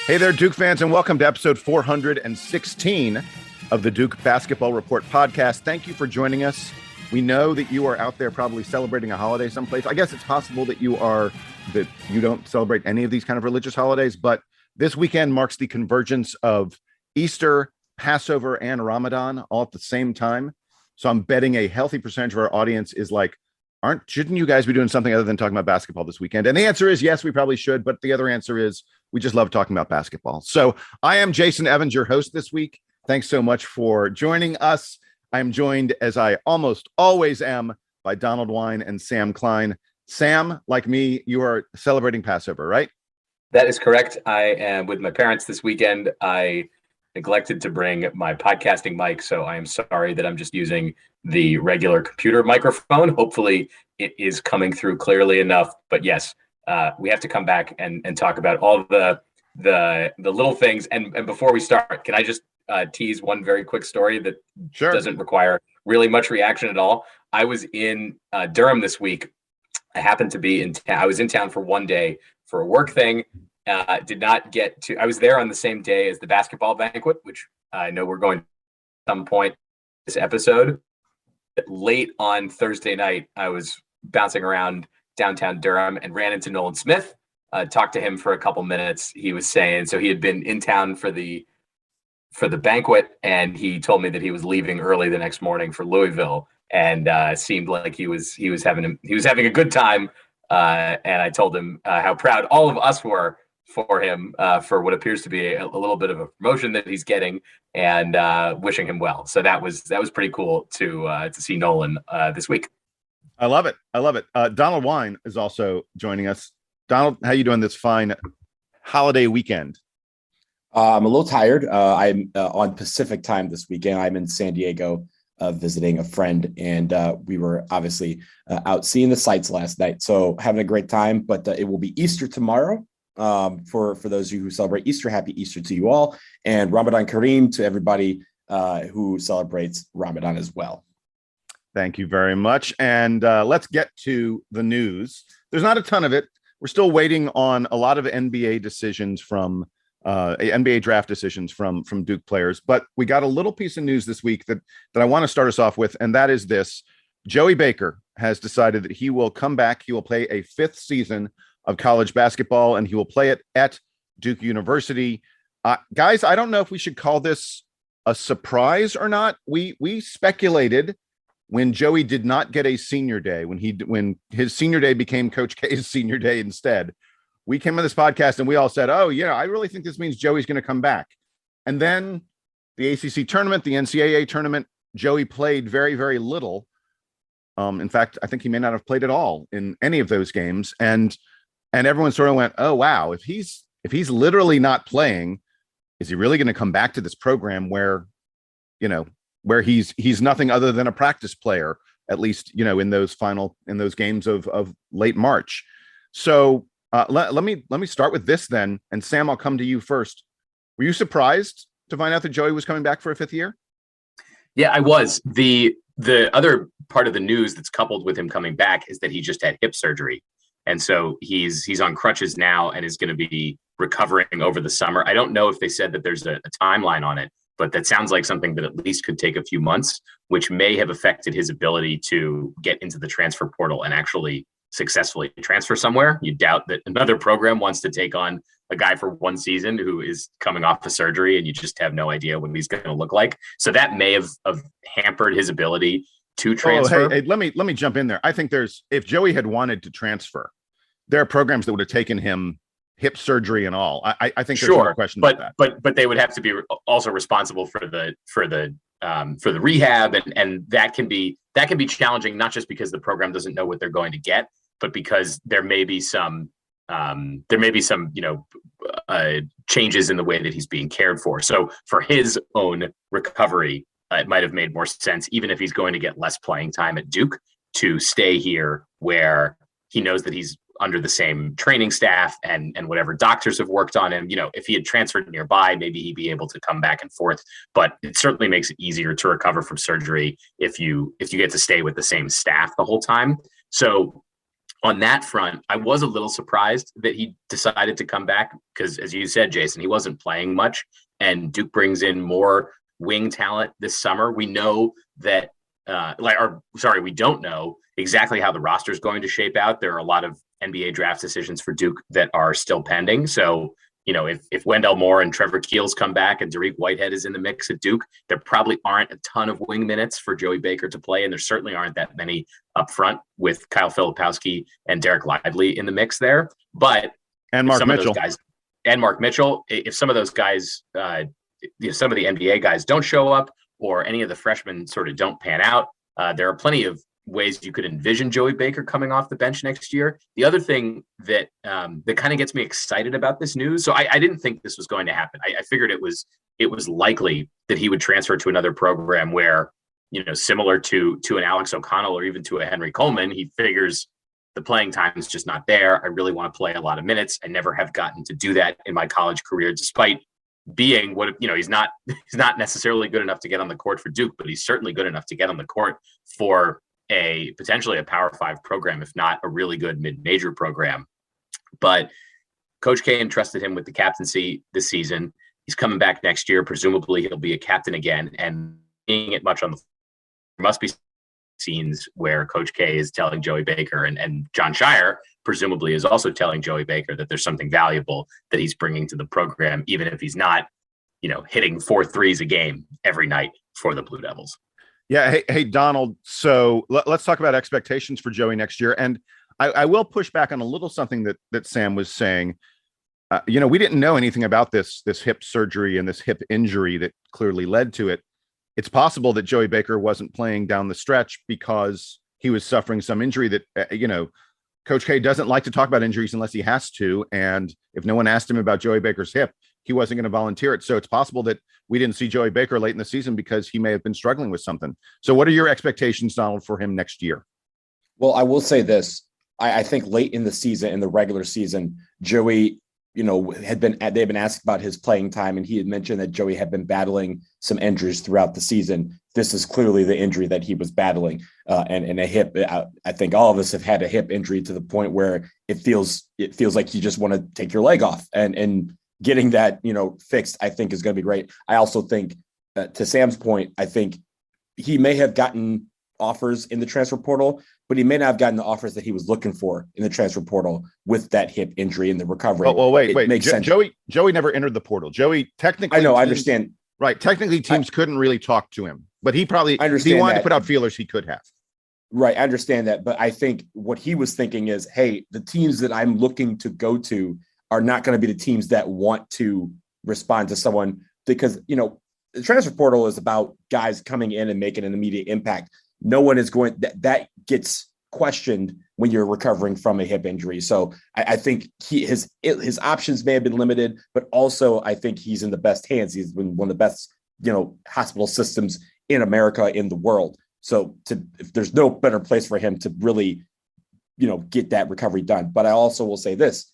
Hey there, Duke fans, and welcome to episode 416 of the Duke Basketball Report podcast. Thank you for joining us. We know that you are out there probably celebrating a holiday someplace. I guess it's possible that you don't celebrate any of these kind of religious holidays, but this weekend marks the convergence of Easter, Passover, and Ramadan all at the same time. So I'm betting a healthy percentage of our audience is like, shouldn't you guys be doing something other than talking about basketball this weekend? And the answer is yes, we probably should. But the other answer is we just love talking about basketball. So I am Jason Evans, your host this week. Thanks so much for joining us. I'm joined, as I almost always am, by Donald Wine and Sam Klein. Sam, like me, you are celebrating Passover, right? That is correct. I am with my parents this weekend. I neglected to bring my podcasting mic, so I am sorry that I'm just using the regular computer microphone. Hopefully it is coming through clearly enough. But yes, we have to come back and talk about all the little things. And before we start, can I just tease one very quick story that doesn't require really much reaction at all? I was in Durham this week. I happened to be I was in town for one day for a work thing. Did not get to. I was there on the same day as the basketball banquet, which I know we're going to some point this episode. Late on Thursday night, I was bouncing around downtown Durham and ran into Nolan Smith. Talked to him for a couple minutes. He was saying so he had been in town for the banquet, and he told me that he was leaving early the next morning for Louisville, and seemed like he was having a good time. And I told him how proud all of us were for him for what appears to be a little bit of a promotion that he's getting, and wishing him well. So that was pretty cool to see Nolan this week. I love it. Donald Wine is also joining us. Donald, how you doing this fine holiday weekend? I'm a little tired. I'm on Pacific time this weekend. I'm in San Diego visiting a friend, and we were obviously out seeing the sights last night. So having a great time, but it will be Easter tomorrow. For those of you who celebrate Easter, happy Easter to you all, and Ramadan Kareem to everybody who celebrates Ramadan as well. Thank you very much. And let's get to the news. There's not a ton of it. We're still waiting on a lot of NBA decisions from NBA draft decisions from Duke players, but we got a little piece of news this week that I want to start us off with, and that is this: Joey Baker has decided that he will come back. He will play a fifth season of college basketball, and he will play it at Duke University. Guys, I don't know if we should call this a surprise or not. We speculated when Joey did not get a senior day, when his senior day became Coach K's senior day instead. We came on this podcast and we all said, oh, yeah, I really think this means Joey's going to come back. And then the ACC tournament, the NCAA tournament, Joey played very, very little. In fact, I think he may not have played at all in any of those games. And everyone sort of went, oh, wow, if he's literally not playing, is he really going to come back to this program where he's nothing other than a practice player, at least, in those games of late March. So let me start with this then. And Sam, I'll come to you first. Were you surprised to find out that Joey was coming back for a fifth year? Yeah, I was. The other part of the news that's coupled with him coming back is that he just had hip surgery. And so he's on crutches now and is going to be recovering over the summer. I don't know if they said that there's a timeline on it, but that sounds like something that at least could take a few months, which may have affected his ability to get into the transfer portal and actually successfully transfer somewhere. You doubt that another program wants to take on a guy for one season who is coming off a surgery and you just have no idea what he's going to look like. So that may have hampered his ability to transfer. Oh, hey, let me jump in there. I think if Joey had wanted to transfer, there are programs that would have taken him hip surgery and all. I think there's no question about that. But they would have to be also responsible for the rehab, and that can be challenging, not just because the program doesn't know what they're going to get, but because there may be some changes in the way that he's being cared for. So for his own recovery, it might have made more sense, even if he's going to get less playing time at Duke, to stay here where he knows that he's under the same training staff and whatever doctors have worked on him. If he had transferred nearby, maybe he'd be able to come back and forth, but it certainly makes it easier to recover from surgery if you get to stay with the same staff the whole time. So on that front, I was a little surprised that he decided to come back because, as you said, Jason, he wasn't playing much, and Duke brings in more wing talent this summer. We know that, we don't know exactly how the roster is going to shape out. There are a lot of NBA draft decisions for Duke that are still pending. So, if Wendell Moore and Trevor Keels come back and Dariq Whitehead is in the mix at Duke, there probably aren't a ton of wing minutes for Joey Baker to play. And there certainly aren't that many up front with Kyle Filipowski and Derek Lively in the mix there. But and Mark Mitchell. If some of those guys, some of the NBA guys don't show up, or any of the freshmen sort of don't pan out, there are plenty of ways you could envision Joey Baker coming off the bench next year. The other thing that that kind of gets me excited about this news, so I didn't think this was going to happen. I figured it was likely that he would transfer to another program where, similar to an Alex O'Connell or even to a Henry Coleman, he figures the playing time is just not there. I really want to play a lot of minutes. I never have gotten to do that in my college career, despite being he's not necessarily good enough to get on the court for Duke, but he's certainly good enough to get on the court for potentially a Power 5 program, if not a really good mid-major program. But Coach K entrusted him with the captaincy this season. He's coming back next year. Presumably he'll be a captain again, and seeing it much on the there must be scenes where Coach K is telling Joey Baker, and John Shire presumably is also telling Joey Baker that there's something valuable that he's bringing to the program, even if he's not, hitting 4 threes a game every night for the Blue Devils. Yeah. Hey, Donald. So let's talk about expectations for Joey next year. And I will push back on a little something that Sam was saying. We didn't know anything about this hip surgery and this hip injury that clearly led to it. It's possible that Joey Baker wasn't playing down the stretch because he was suffering some injury that, Coach K doesn't like to talk about injuries unless he has to. And if no one asked him about Joey Baker's hip, he wasn't going to volunteer it. So it's possible that we didn't see Joey Baker late in the season because he may have been struggling with something. So what are your expectations, Donald, for him next year? Well, I will say this. I think late in the season, in the regular season, Joey, they've been asked about his playing time, and he had mentioned that Joey had been battling some injuries throughout the season. This is clearly the injury that he was battling, and a hip. I think all of us have had a hip injury to the point where it feels like you just want to take your leg off, and getting that, fixed, I think is going to be great. I also think, to Sam's point, I think he may have gotten offers in the transfer portal, but he may not have gotten the offers that he was looking for in the transfer portal with that hip injury and the recovery. Well, wait. Makes sense. Joey never entered the portal. Joey technically, I know, I understand. Right. Technically, teams couldn't really talk to him, but he probably, if he wanted to put out feelers, he could have. Right. I understand that. But I think what he was thinking is, hey, the teams that I'm looking to go to are not going to be the teams that want to respond to someone, because, the transfer portal is about guys coming in and making an immediate impact. No one is going that gets questioned when you're recovering from a hip injury. So I think his options may have been limited, but also I think he's in the best hands. He's been one of the best, hospital systems in America, in the world. So if there's no better place for him to really, get that recovery done. But I also will say this.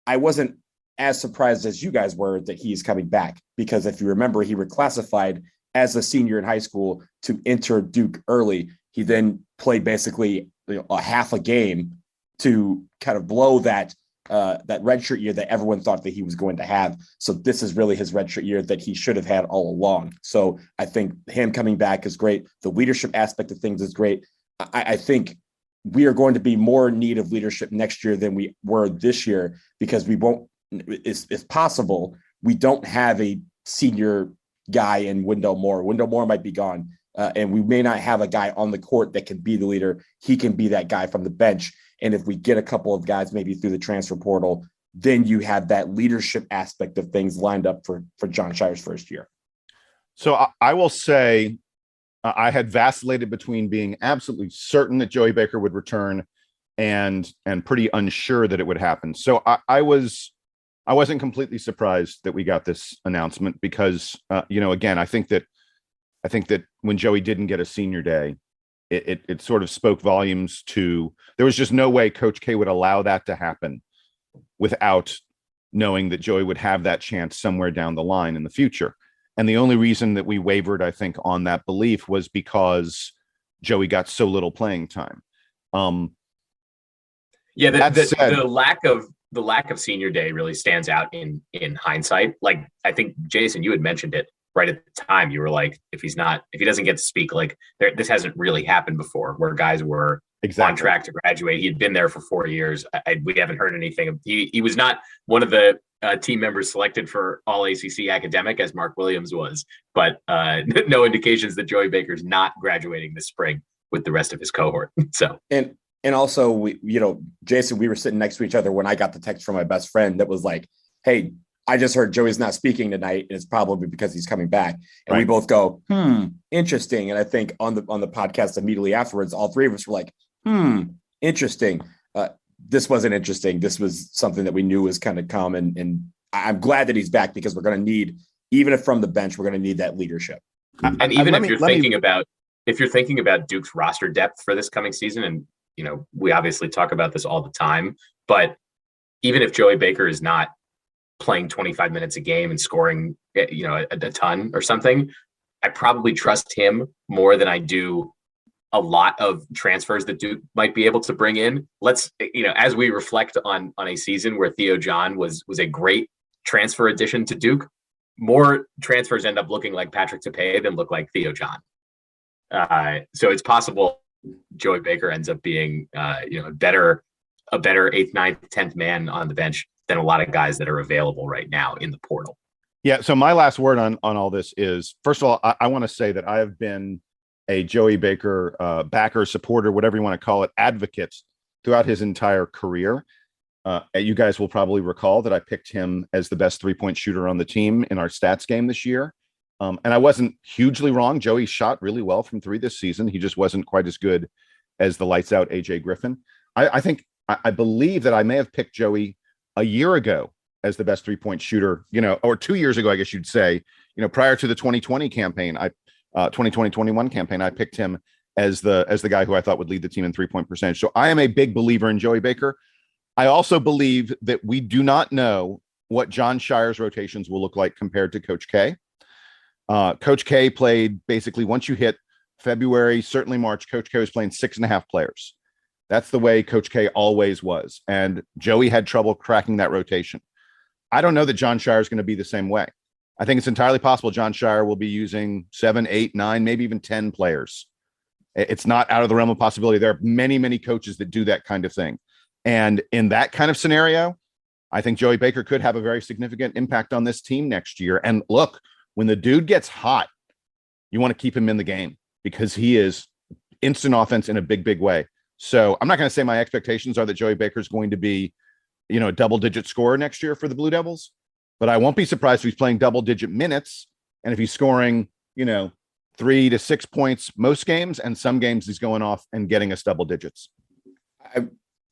I wasn't as surprised as you guys were that he's coming back, because if you remember, he reclassified as a senior in high school to enter Duke early. He then played basically a half a game to kind of blow that redshirt year that everyone thought that he was going to have. So this is really his redshirt year that he should have had all along. So I think him coming back is great. The leadership aspect of things is great. I think we are going to be more in need of leadership next year than we were this year, because we won't, if possible, we don't have a senior guy in Wendell Moore. Wendell Moore might be gone, and we may not have a guy on the court that can be the leader. He can be that guy from the bench. And if we get a couple of guys maybe through the transfer portal, then you have that leadership aspect of things lined up for John Shire's first year. So I will say I had vacillated between being absolutely certain that Joey Baker would return and pretty unsure that it would happen. So I wasn't completely surprised that we got this announcement, because again, I think that when Joey didn't get a senior day, it sort of spoke volumes to, there was just no way Coach K would allow that to happen without knowing that Joey would have that chance somewhere down the line in the future. And the only reason that we wavered, I think, on that belief was because Joey got so little playing time. Yeah, That said, the lack of senior day really stands out in hindsight. Like, I think, Jason, you had mentioned it right at the time. You were like, if he doesn't get to speak, like, this hasn't really happened before, where guys were on track to graduate. He had been there for 4 years. We haven't heard anything. He was not one of the team members selected for All ACC Academic, as Mark Williams was, but no indications that Joey Baker's not graduating this spring with the rest of his cohort. So and also, we, Jason, we were sitting next to each other when I got the text from my best friend that was like, "Hey, I just heard Joey's not speaking tonight, and it's probably because he's coming back." And we both go, interesting. And I think on the podcast immediately afterwards, all three of us were like, interesting. This wasn't interesting. This was something that we knew was kind of come. And I'm glad that he's back, because we're going to need, even if from the bench, we're going to need that leadership. And even if you're thinking about Duke's roster depth for this coming season, and we obviously talk about this all the time, but even if Joey Baker is not playing 25 minutes a game and scoring, a ton or something, I probably trust him more than I do a lot of transfers that Duke might be able to bring in. As we reflect on a season where Theo John was a great transfer addition to Duke, more transfers end up looking like Patrick Tapé than look like Theo John. So it's possible Joey Baker ends up being, a better 8th, 9th, 10th man on the bench than a lot of guys that are available right now in the portal. Yeah. So my last word on all this is, first of all, I want to say that I have been a Joey Baker backer, supporter, whatever you want to call it, advocate throughout his entire career. You guys will probably recall that I picked him as the best 3-point shooter on the team in our stats game this year. And I wasn't hugely wrong. Joey shot really well from 3 this season. He just wasn't quite as good as the lights out AJ Griffin. I believe that I may have picked Joey a year ago as the best 3-point shooter, or 2 years ago, I guess you'd say, prior to the 2020 campaign, 2020-21 campaign, I picked him as the guy who I thought would lead the team in 3-point percentage. So I am a big believer in Joey Baker. I also believe that we do not know what John Shire's rotations will look like compared to Coach K. Coach K played basically, once you hit February, certainly March, Coach K was playing 6.5 players. That's the way Coach K always was. And Joey had trouble cracking that rotation. I don't know that John Shire is going to be the same way. I think it's entirely possible John Shire will be using 7, 8, 9, maybe even 10 players. It's not out of the realm of possibility. There are many, many coaches that do that kind of thing. And in that kind of scenario, I think Joey Baker could have a very significant impact on this team next year. And look, when the dude gets hot, you want to keep him in the game, because he is instant offense in a big, big way. So I'm not going to say my expectations are that Joey Baker is going to be, a double-digit scorer next year for the Blue Devils, but I won't be surprised if he's playing double-digit minutes, and if he's scoring, 3 to 6 points most games, and some games he's going off and getting us double digits.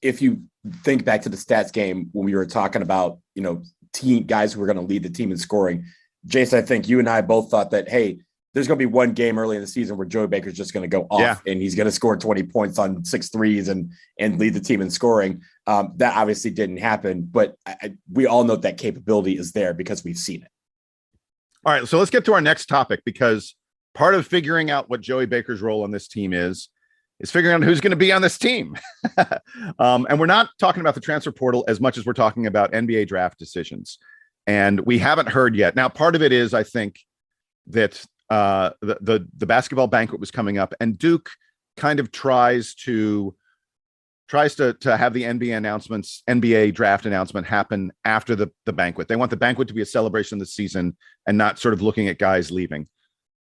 If you think back to the stats game when we were talking about, team guys who were going to lead the team in scoring, Jason, I think you and I both thought that, hey, there's going to be one game early in the season where Joey Baker's just going to go off and he's going to score 20 points on 6 threes and lead the team in scoring. That obviously didn't happen, but we all know that capability is there because we've seen it. All right, so let's get to our next topic, because part of figuring out what Joey Baker's role on this team is figuring out who's going to be on this team. And we're not talking about the transfer portal as much as we're talking about NBA draft decisions. And we haven't heard yet. Now, part of it is, I think, that the basketball banquet was coming up, and Duke kind of tries to have the NBA draft announcement happen after the banquet. They want the banquet to be a celebration of the season and not sort of looking at guys leaving.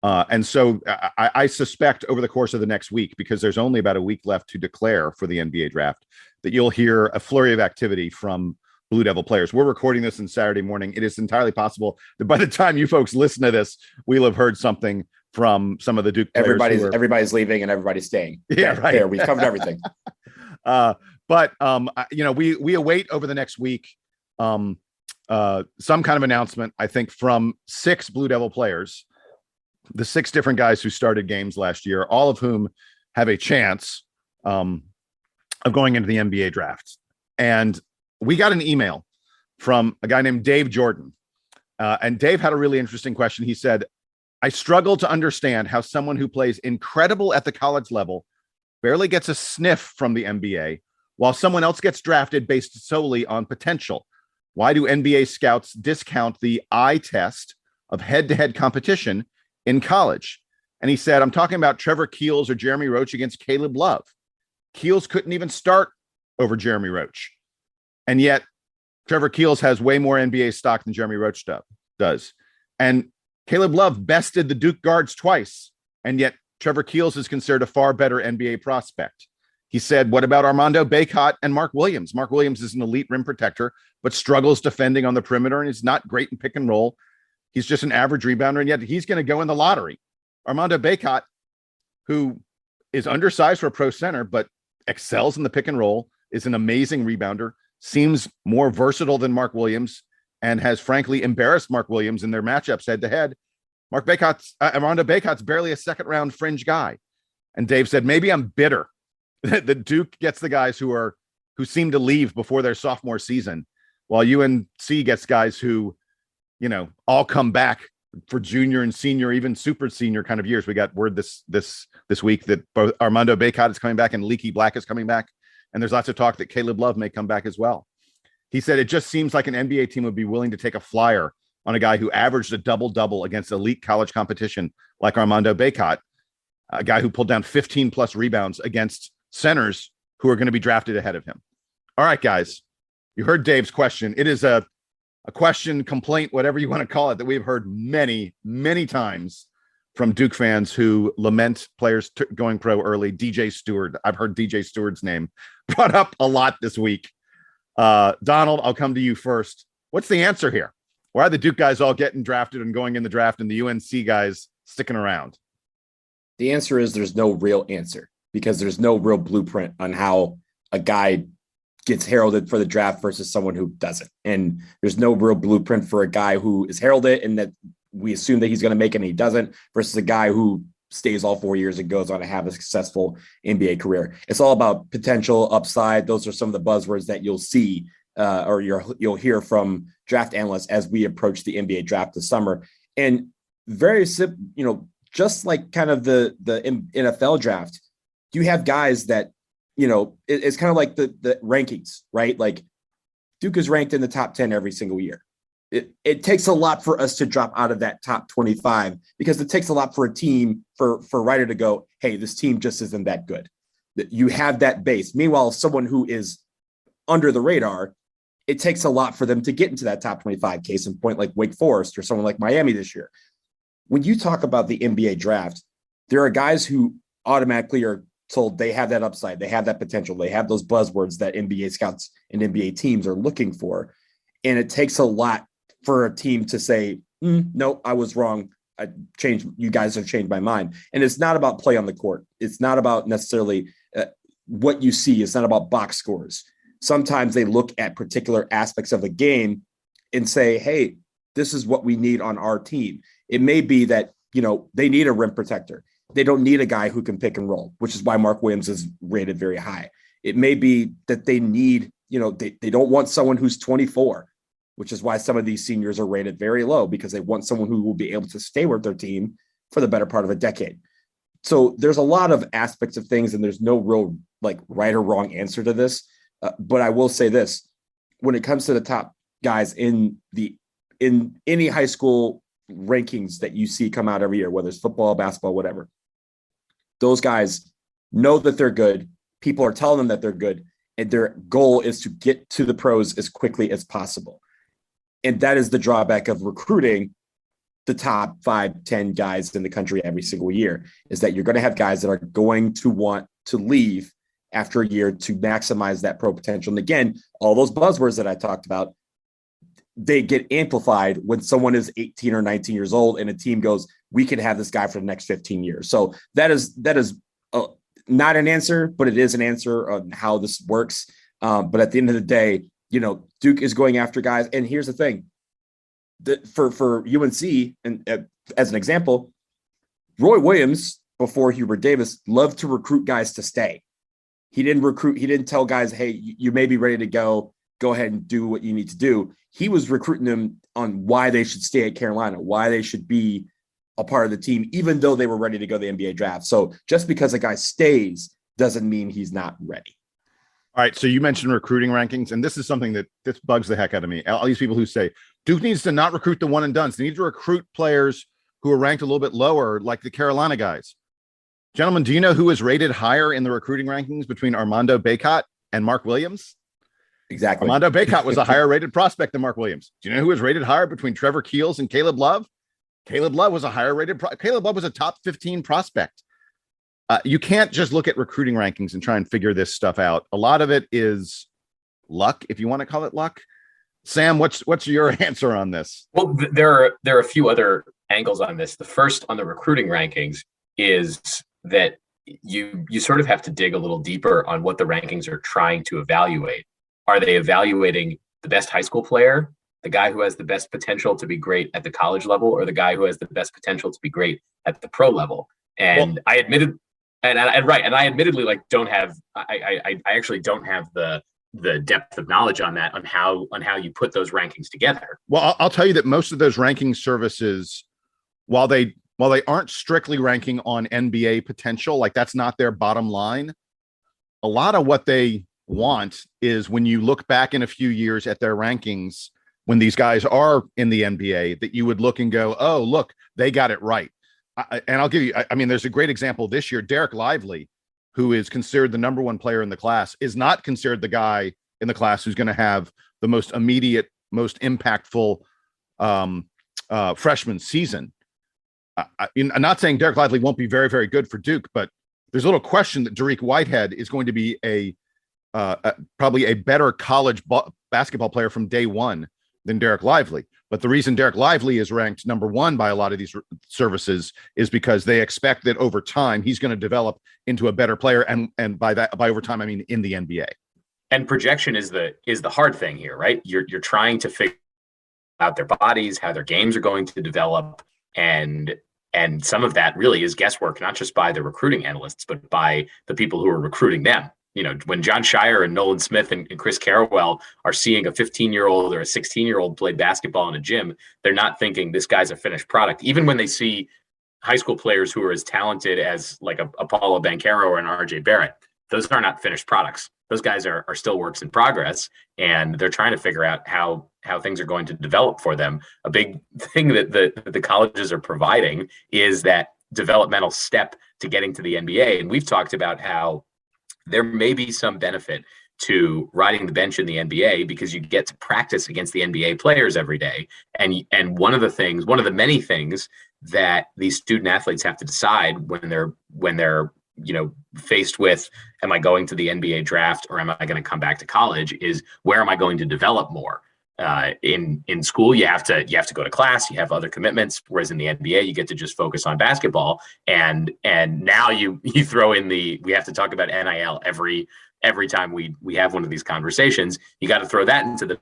And so I suspect over the course of the next week, because there's only about a week left to declare for the NBA draft, that you'll hear a flurry of activity from Blue Devil players. We're recording this on Saturday morning. It is entirely possible that by the time you folks listen to this, we'll have heard something from some of the Duke players. Everybody's leaving and everybody's staying. Yeah, right. There, we've covered everything. But we await over the next week some kind of announcement, I think, from 6 Blue Devil players, the 6 different guys who started games last year, all of whom have a chance of going into the NBA draft. And we got an email from a guy named Dave Jordan. And Dave had a really interesting question. He said, I struggle to understand how someone who plays incredible at the college level barely gets a sniff from the NBA while someone else gets drafted based solely on potential? Why do NBA scouts discount the eye test of head-to-head competition in college? And he said, I'm talking about Trevor Keels or Jeremy Roach against Caleb Love. Keels couldn't even start over Jeremy Roach. And yet Trevor Keels has way more NBA stock than Jeremy Roach does. And Caleb Love bested the Duke guards twice. And yet Trevor Keels is considered a far better NBA prospect. He said, what about Armando Bacot and Mark Williams? Mark Williams is an elite rim protector, but struggles defending on the perimeter and is not great in pick and roll. He's just an average rebounder, and yet he's going to go in the lottery. Armando Bacot, who is undersized for a pro center, but excels in the pick and roll, is an amazing rebounder, seems more versatile than Mark Williams, and has frankly embarrassed Mark Williams in their matchups head-to-head. Armando Bacot's barely a second-round fringe guy. And Dave said, maybe I'm bitter that Duke gets the guys who seem to leave before their sophomore season, while UNC gets guys who, all come back for junior and senior, even super senior kind of years. We got word this week that both Armando Bacot is coming back and Leaky Black is coming back. And there's lots of talk that Caleb Love may come back as well. He said, it just seems like an NBA team would be willing to take a flyer on a guy who averaged a double-double against elite college competition like Armando Bacot, a guy who pulled down 15 plus rebounds against centers who are going to be drafted ahead of him. All right, guys, you heard Dave's question. It is a question, complaint, whatever you want to call it, that we've heard many, many times from Duke fans who lament players going pro early. DJ Stewart. I've heard DJ Stewart's name brought up a lot this week. Donald, I'll come to you first. What's the answer here? Why are the Duke guys all getting drafted and going in the draft and the UNC guys sticking around? The answer is there's no real answer, because there's no real blueprint on how a guy gets heralded for the draft versus someone who doesn't. And there's no real blueprint for a guy who is heralded and that we assume that he's going to make it and he doesn't, versus a guy who stays all 4 years and goes on to have a successful NBA career. It's all about potential, upside. Those are some of the buzzwords that you'll see or you'll hear from draft analysts as we approach the NBA draft this summer. And very simple, just like kind of the NFL draft, you have guys that, it's kind of like the rankings, right? Like Duke is ranked in the top 10 every single year. It takes a lot for us to drop out of that top 25, because it takes a lot for a team, for Ryder to go, hey, this team just isn't that good. You have that base. Meanwhile, someone who is under the radar, it takes a lot for them to get into that top 25. Case in point, like Wake Forest or someone like Miami this year. When you talk about the NBA draft, there are guys who automatically are told they have that upside, they have that potential, they have those buzzwords that NBA scouts and NBA teams are looking for. And it takes a lot for a team to say, no, I was wrong. You guys have changed my mind. And it's not about play on the court. It's not about necessarily what you see. It's not about box scores. Sometimes they look at particular aspects of the game and say, hey, this is what we need on our team. It may be that, they need a rim protector. They don't need a guy who can pick and roll, which is why Mark Williams is rated very high. It may be that they need, they don't want someone who's 24, which is why some of these seniors are rated very low, because they want someone who will be able to stay with their team for the better part of a decade. So there's a lot of aspects of things, and there's no real right or wrong answer to this. But I will say this, when it comes to the top guys in any high school rankings that you see come out every year, whether it's football, basketball, whatever, those guys know that they're good. People are telling them that they're good, and their goal is to get to the pros as quickly as possible. And that is the drawback of recruiting the top 5, 10 guys in the country every single year, is that you're going to have guys that are going to want to leave after a year to maximize that pro potential. And again, all those buzzwords that I talked about, they get amplified when someone is 18 or 19 years old and a team goes, we can have this guy for the next 15 years. So that is not an answer, but it is an answer on how this works. But at the end of the day, Duke is going after guys. And here's the thing, that for UNC, and as an example, Roy Williams, before Hubert Davis, loved to recruit guys to stay. He didn't tell guys, hey, you may be ready to go ahead and do what you need to do. He was recruiting them on why they should stay at Carolina, why they should be a part of the team, even though they were ready to go to the NBA draft. So just because a guy stays doesn't mean he's not ready. All right, so you mentioned recruiting rankings, and this is something that this bugs the heck out of me. All these people who say Duke needs to not recruit the one and dones. They need to recruit players who are ranked a little bit lower, like the Carolina guys. Gentlemen, do you know who is rated higher in the recruiting rankings between Armando Bacot and Mark Williams? Exactly. Armando Bacot was a higher rated prospect than Mark Williams. Do you know who was rated higher between Trevor Keels and Caleb Love? Caleb Love was a higher rated. Caleb Love was a top 15 prospect. You can't just look at recruiting rankings and try and figure this stuff out. A lot of it is luck, if you want to call it luck. Sam, what's your answer on this? Well, there are a few other angles on this. The first on the recruiting rankings is that you sort of have to dig a little deeper on what the rankings are trying to evaluate. Are they evaluating the best high school player, the guy who has the best potential to be great at the college level, or the guy who has the best potential to be great at the pro level? And well, I admittedly don't have. I actually don't have the depth of knowledge on that, on how you put those rankings together. Well, I'll tell you that most of those ranking services, while they aren't strictly ranking on NBA potential, like that's not their bottom line, a lot of what they want is when you look back in a few years at their rankings, when these guys are in the NBA, that you would look and go, oh, look, they got it right. And I'll give you, I mean, there's a great example this year. Derek Lively, who is considered the number one player in the class, is not considered the guy in the class who's going to have the most immediate, most impactful freshman season. I'm not saying Derek Lively won't be very, very good for Duke, but there's a little question that Dariq Whitehead is going to be probably a better college basketball player from day one than Derek Lively. But the reason Derek Lively is ranked number one by a lot of these services is because they expect that over time he's going to develop into a better player, and by over time I mean in the NBA. And projection is the hard thing here, right? You're trying to figure out their bodies, how their games are going to develop, and some of that really is guesswork, not just by the recruiting analysts, but by the people who are recruiting them. You know, when John Shire and Nolan Smith and Chris Carrawell are seeing a 15-year-old or a 16-year-old play basketball in a gym, they're not thinking this guy's a finished product. Even when they see high school players who are as talented as like a Apollo Banchero or an RJ Barrett, those are not finished products. Those guys are still works in progress, and they're trying to figure out how things are going to develop for them. A big thing that the colleges are providing is that developmental step to getting to the NBA. And we've talked about how there may be some benefit to riding the bench in the NBA because you get to practice against the NBA players every day. And one of the many things that these student athletes have to decide when they're faced with, am I going to the NBA draft or am I going to come back to college, is where am I going to develop more? In school, you have to go to class, you have other commitments, whereas in the NBA, you get to just focus on basketball. And now you throw in we have to talk about NIL every time we have one of these conversations. You got to throw that into the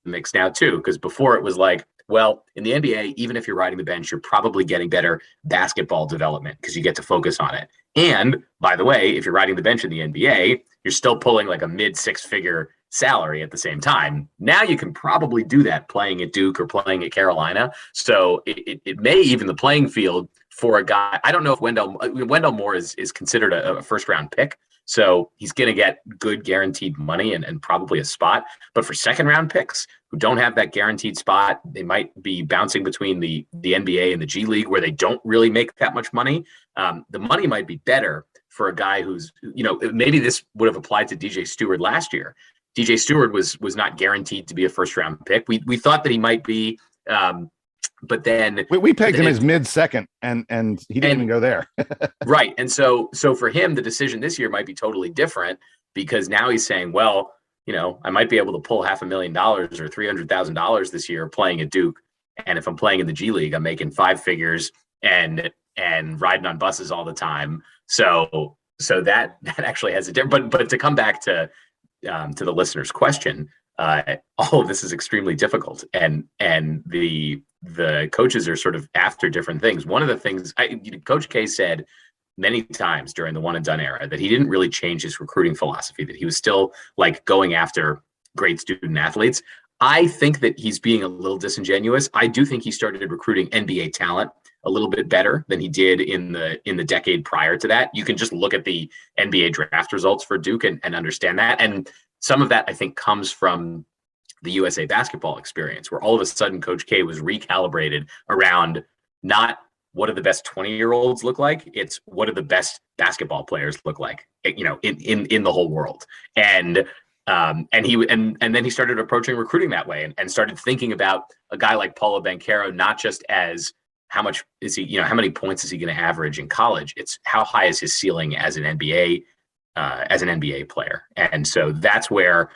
mix now too, because before it was like, well, in the NBA, even if you're riding the bench, you're probably getting better basketball development because you get to focus on it. And by the way, if you're riding the bench in the NBA, you're still pulling like a mid six-figure salary at the same time. Now you can probably do that playing at Duke or playing at Carolina. So it may even the playing field for a guy. I don't know if Wendell Moore is considered a first round pick. So he's going to get good guaranteed money and probably a spot. But for second round picks who don't have that guaranteed spot, they might be bouncing between the NBA and the G League where they don't really make that much money. The money might be better for a guy who's, maybe this would have applied to DJ Stewart last year. DJ Stewart was not guaranteed to be a first round pick. We thought that he might be, but then we pegged him as mid second, and he didn't even go there. Right, and so for him, the decision this year might be totally different because now he's saying, well, I might be able to pull $500,000 or $300,000 this year playing at Duke, and if I'm playing in the G League, I'm making five figures and riding on buses all the time. So that actually has a different. But to come back to the listener's question, all of this is extremely difficult, and the coaches are sort of after different things. One of the things Coach K said many times during the one and done era that he didn't really change his recruiting philosophy, that he was still like going after great student athletes. I think that he's being a little disingenuous. I do think he started recruiting NBA talent a little bit better than he did in the decade prior to that. You can just look at the NBA draft results for Duke and understand that. And some of that, I think, comes from the USA basketball experience, where all of a sudden Coach K was recalibrated around not what do the best 20-year-olds look like, it's what do the best basketball players look like, in the whole world. And then he started approaching recruiting that way and started thinking about a guy like Paolo Banchero, not just as how much is he, how many points is he going to average in college? It's how high is his ceiling as an NBA player. And so that's where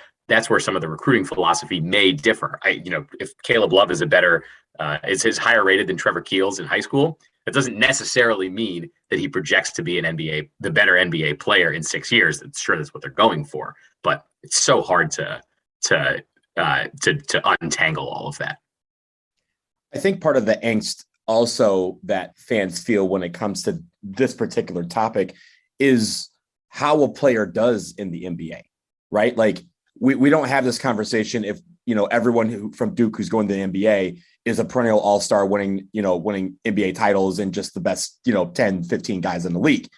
some of the recruiting philosophy may differ. If Caleb Love is is higher rated than Trevor Keels in high school, that doesn't necessarily mean that he projects to be the better NBA player in 6 years. That's what they're going for, but it's so hard to untangle all of that. I think part of the angst also that fans feel when it comes to this particular topic is how a player does in the NBA, right? Like we don't have this conversation if, everyone from Duke who's going to the NBA is a perennial all-star winning NBA titles and just the best, 10, 15 guys in the league.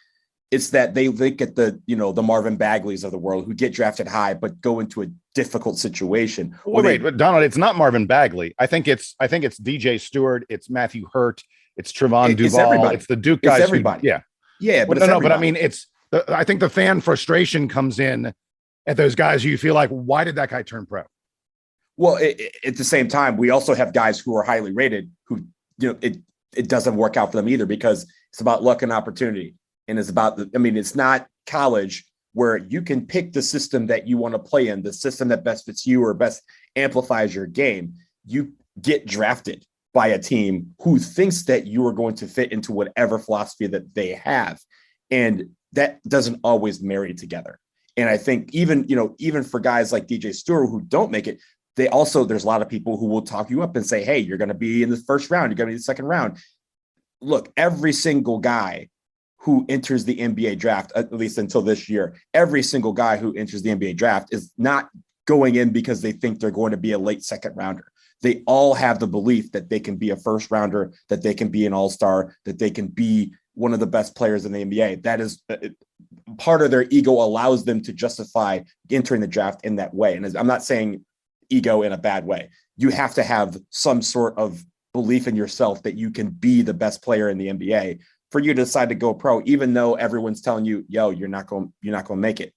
It's that they get the Marvin Bagleys of the world who get drafted high, but go into a difficult situation. But Donald, it's not Marvin Bagley. I think it's DJ Stewart. It's Matthew Hurt. It's Trevon Duval. It's the Duke guys. It's everybody. But I mean, I think the fan frustration comes in at those guys who you feel like, why did that guy turn pro? Well, at the same time, we also have guys who are highly rated who, it doesn't work out for them either because it's about luck and opportunity. And it's about, it's not college where you can pick the system that you want to play in, the system that best fits you or best amplifies your game. You get drafted by a team who thinks that you are going to fit into whatever philosophy that they have. And that doesn't always marry together. And I think even for guys like DJ Stewart who don't make it, there's a lot of people who will talk you up and say, hey, you're going to be in the first round. You're going to be in the second round. Look, every single guy who enters the NBA draft, at least until this year, every single guy who enters the NBA draft is not going in because they think they're going to be a late second rounder. They all have the belief that they can be a first rounder, that they can be an all-star, that they can be one of the best players in the NBA. That is part of their ego allows them to justify entering the draft in that way. And I'm not saying ego in a bad way. You have to have some sort of belief in yourself that you can be the best player in the NBA for you to decide to go pro, even though everyone's telling you, yo, you're not going to make it.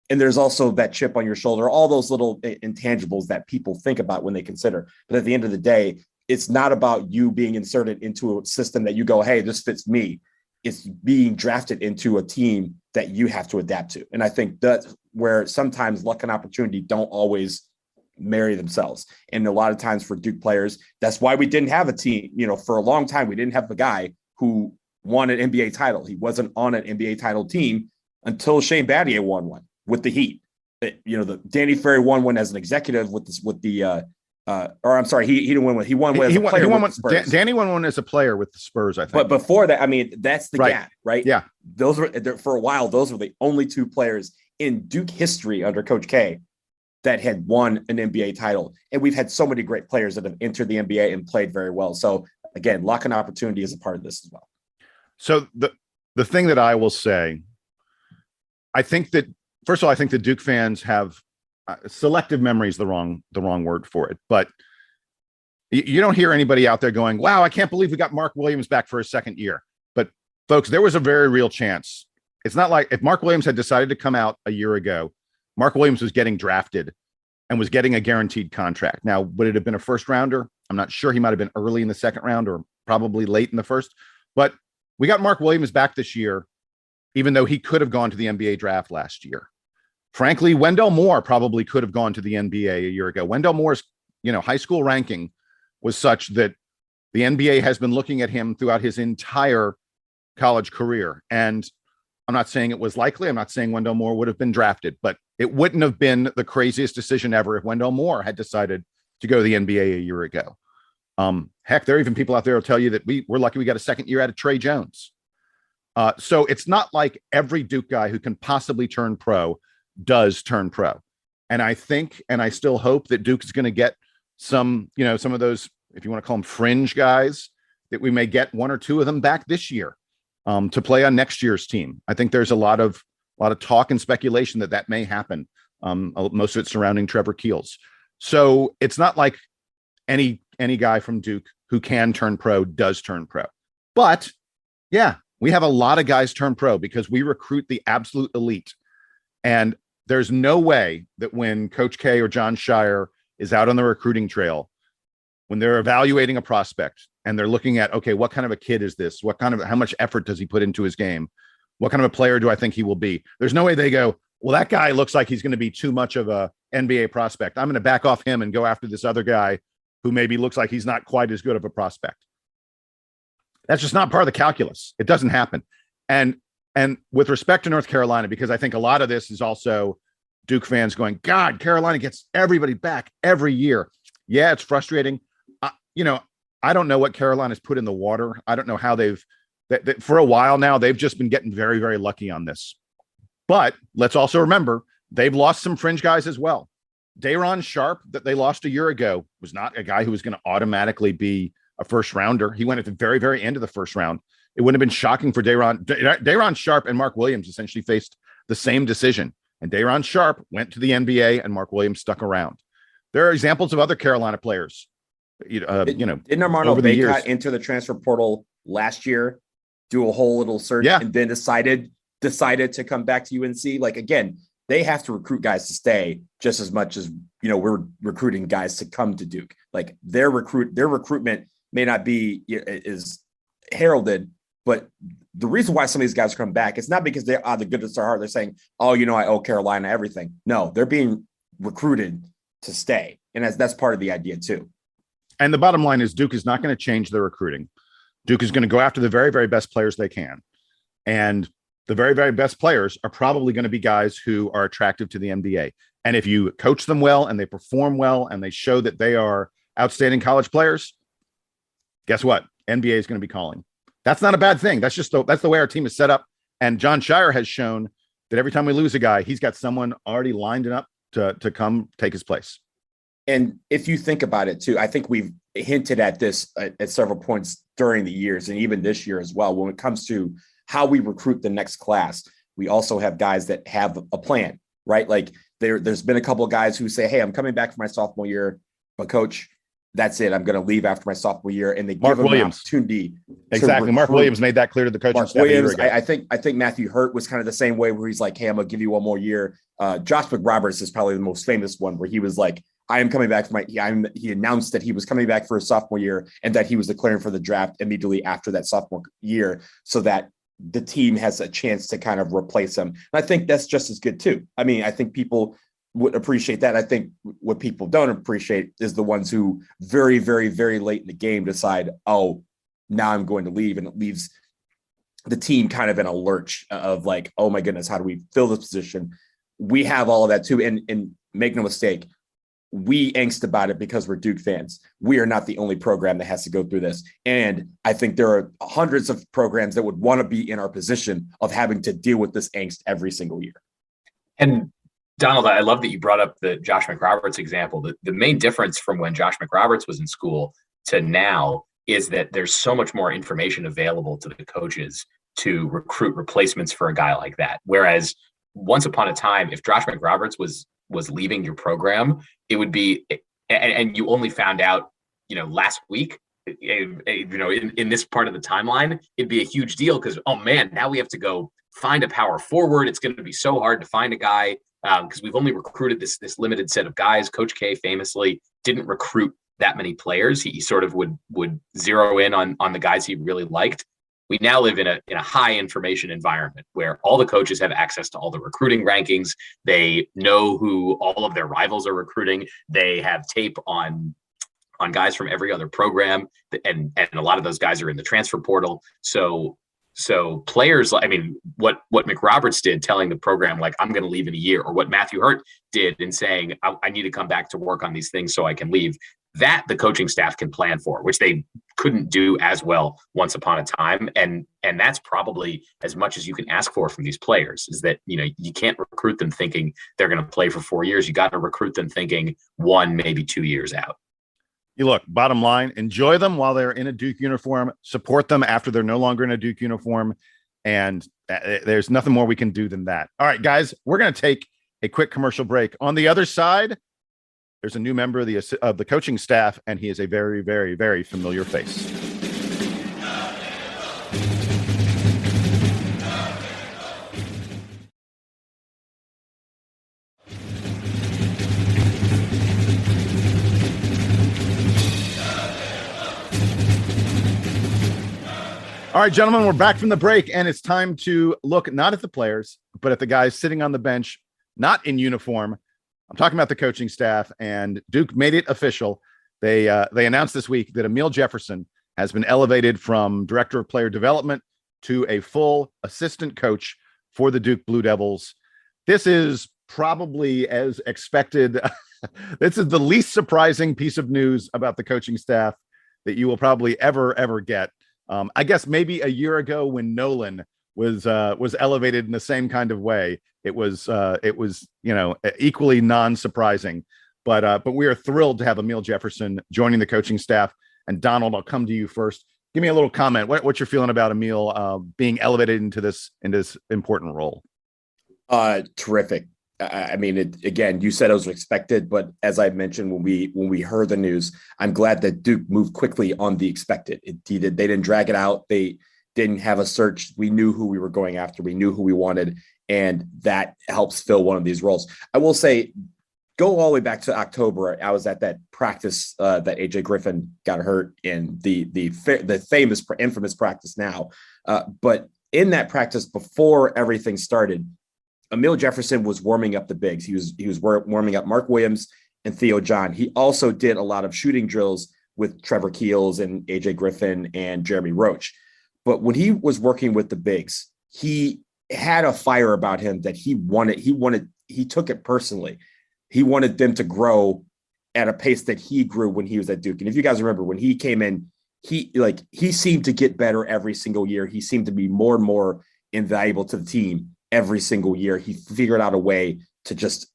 And there's also that chip on your shoulder, all those little intangibles that people think about when they consider. But at the end of the day, it's not about you being inserted into a system that you go, hey, this fits me. It's being drafted into a team that you have to adapt to. And I think that's where sometimes luck and opportunity don't always marry themselves. And a lot of times for Duke players, that's why we didn't have a team, for a long time, we didn't have a guy who won an NBA title. He wasn't on an NBA title team until Shane Battier won one with the Heat. The Danny Ferry won one as an executive he didn't win one. He won one as a player. Danny won one as a player with the Spurs, I think. But before that, that's the gap, right? Yeah. Those were, for a while, those were the only two players in Duke history under Coach K that had won an NBA title. And we've had so many great players that have entered the NBA and played very well. So again, luck and opportunity is a part of this as well. So the thing that I will say, I think that, first of all, I think the Duke fans have selective memory is the wrong word for it, but you don't hear anybody out there going, wow, I can't believe we got Mark Williams back for his second year. But folks, there was a very real chance. It's not like if Mark Williams had decided to come out a year ago, Mark Williams was getting drafted and was getting a guaranteed contract. Now, would it have been a first rounder? I'm not sure. He might have been early in the second round or probably late in the first, but we got Mark Williams back this year, even though he could have gone to the NBA draft last year. Frankly, Wendell Moore probably could have gone to the NBA a year ago. Wendell Moore's, high school ranking was such that the NBA has been looking at him throughout his entire college career. And I'm not saying it was likely. I'm not saying Wendell Moore would have been drafted, but it wouldn't have been the craziest decision ever if Wendell Moore had decided to go to the NBA a year ago. Heck, there are even people out there who tell you that we're lucky we got a second year out of Trey Jones. So it's not like every Duke guy who can possibly turn pro does turn pro. And I think, and I still hope that Duke is going to get some of those, if you want to call them fringe guys, that we may get one or two of them back this year to play on next year's team. I think there's a lot of talk and speculation that may happen. Most of it surrounding Trevor Keels. So it's not like any guy from Duke who can turn pro does turn pro. But yeah, we have a lot of guys turn pro because we recruit the absolute elite. And there's no way that when Coach K or John Shire is out on the recruiting trail, when they're evaluating a prospect and they're looking at, okay, what kind of a kid is this? How much effort does he put into his game? What kind of a player do I think he will be? There's no way they go, well, that guy looks like he's going to be too much of a NBA prospect. I'm going to back off him and go after this other guy who maybe looks like he's not quite as good of a prospect. That's just not part of the calculus. It doesn't happen. And with respect to North Carolina, because I think a lot of this is also Duke fans going, God, Carolina gets everybody back every year. Yeah, it's frustrating. I don't know what Carolina's put in the water. I don't know how for a while now, they've just been getting very, very lucky on this. But let's also remember, they've lost some fringe guys as well. Day'Ron Sharp, that they lost a year ago, was not a guy who was going to automatically be a first rounder. He went at the very, very end of the first round. It wouldn't have been shocking for Day'Ron Sharp and Mark Williams essentially faced the same decision. And Day'Ron Sharp went to the NBA and Mark Williams stuck around. There are examples of other Carolina players. Didn't Armando Bacot enter the transfer portal last year, do a whole little search, and then decided to come back to UNC? Like, again, they have to recruit guys to stay just as much as, we're recruiting guys to come to Duke. Like their recruitment may not be is heralded, but the reason why some of these guys come back, it's not because they are the goodness of their heart. They're saying, oh, I owe Carolina everything. No, they're being recruited to stay. And that's part of the idea too. And the bottom line is Duke is not going to change their recruiting. Duke is going to go after the very, very best players they can. And the very, very best players are probably going to be guys who are attractive to the NBA. And if you coach them well and they perform well and they show that they are outstanding college players, guess what? NBA is going to be calling. That's not a bad thing. That's the way our team is set up. And John Shire has shown that every time we lose a guy, he's got someone already lined up to come take his place. And if you think about it too, I think we've hinted at this at several points during the years and even this year as well. When it comes to how we recruit the next class, we also have guys that have a plan, right? Like there's been a couple of guys who say, hey, I'm coming back for my sophomore year, but coach, that's it. I'm going to leave after my sophomore year. And they give him an opportunity. Exactly. Mark Williams made that clear to the coaching staff a year ago. I think Matthew Hurt was kind of the same way, where he's like, hey, I'm going to give you one more year. Josh McRoberts is probably the most famous one, where he was like, I am coming back for he announced that he was coming back for his sophomore year and that he was declaring for the draft immediately after that sophomore year, so that the team has a chance to kind of replace him. And I think that's just as good too. I mean, I think people would appreciate that. I think what people don't appreciate is the ones who very, very, very late in the game decide, oh, now I'm going to leave. And it leaves the team kind of in a lurch of like, oh my goodness, how do we fill this position? We have all of that too. And make no mistake, we angst about it because we're Duke fans. We are not the only program that has to go through this. And I think there are hundreds of programs that would want to be in our position of having to deal with this angst every single year. And Donald, I love that you brought up the Josh McRoberts example. The main difference from when Josh McRoberts was in school to now is that there's so much more information available to the coaches to recruit replacements for a guy like that. Whereas once upon a time, if Josh McRoberts was leaving your program, it would be, and you only found out, last week, in this part of the timeline, it'd be a huge deal because, oh man, now we have to go find a power forward. It's going to be so hard to find a guy because we've only recruited this limited set of guys. Coach K famously didn't recruit that many players. He sort of would zero in on the guys he really liked. We now live in a high information environment where all the coaches have access to all the recruiting rankings. They know who all of their rivals are recruiting. They have tape on guys from every other program, and a lot of those guys are in the transfer portal. So players, I mean, what McRoberts did, telling the program, like, I'm going to leave in a year, or what Matthew Hurt did in saying, I need to come back to work on these things so I can leave, that the coaching staff can plan for, which they couldn't do as well once upon a time. And that's probably as much as you can ask for from these players, is that, you can't recruit them thinking they're going to play for 4 years. You got to recruit them thinking 1, maybe 2 years out. Look, bottom line, enjoy them while they're in a Duke uniform, support them after they're no longer in a Duke uniform. And there's nothing more we can do than that. All right, guys, we're going to take a quick commercial break. On the other side, there's a new member of the coaching staff, and he is a very, very, very familiar face. All right, gentlemen, we're back from the break, and it's time to look not at the players, but at the guys sitting on the bench, not in uniform. I'm talking about the coaching staff, and Duke made it official. They announced this week that Amile Jefferson has been elevated from director of player development to a full assistant coach for the Duke Blue Devils. This is probably as expected. This is the least surprising piece of news about the coaching staff that you will probably ever get. I guess maybe a year ago when Nolan was elevated in the same kind of way, it was equally non-surprising. But we are thrilled to have Amile Jefferson joining the coaching staff. And Donald, I'll come to you first. Give me a little comment. What you're feeling about Amile being elevated into this important role? Terrific. I mean, again, you said it was expected, but as I mentioned, when we heard the news, I'm glad that Duke moved quickly on the expected. They didn't drag it out. They didn't have a search. We knew who we were going after. We knew who we wanted, and that helps fill one of these roles. I will say, go all the way back to October. I was at that practice that AJ Griffin got hurt in the famous, infamous practice now. But in that practice, before everything started, Amile Jefferson was warming up the bigs. He was warming up Mark Williams and Theo John. He also did a lot of shooting drills with Trevor Keels and AJ Griffin and Jeremy Roach. But when he was working with the bigs, he had a fire about him that he took it personally. He wanted them to grow at a pace that he grew when he was at Duke. And if you guys remember, when he came in, he seemed to get better every single year. He seemed to be more and more invaluable to the team every single year. He figured out a way to just